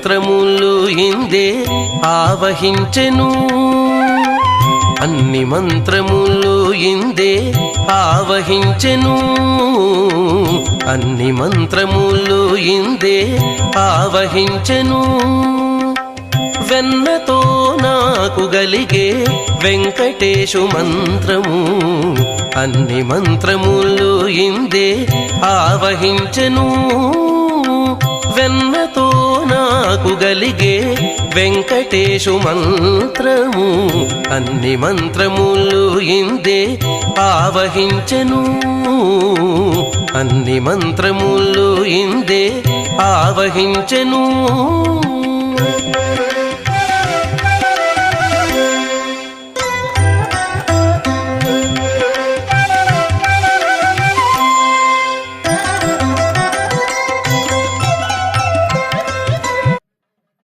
మంత్రములు ఇందే ఆవహించెను అన్ని మంత్రములు ఇందే ఆవహించెను అన్ని మంత్రములు ఇందే ఆవహించెను వెన్నతో నాకు గలిగే వెంకటేశు మంత్రము అన్ని మంత్రములు ఇందే ఆవహించెను వెన్నతో నాకు గలిగే వెంకటేశు మంత్రము అన్ని మంత్రములు ఇందే ఆవహించెను అన్ని మంత్రములు ఇందే ఆవహించెను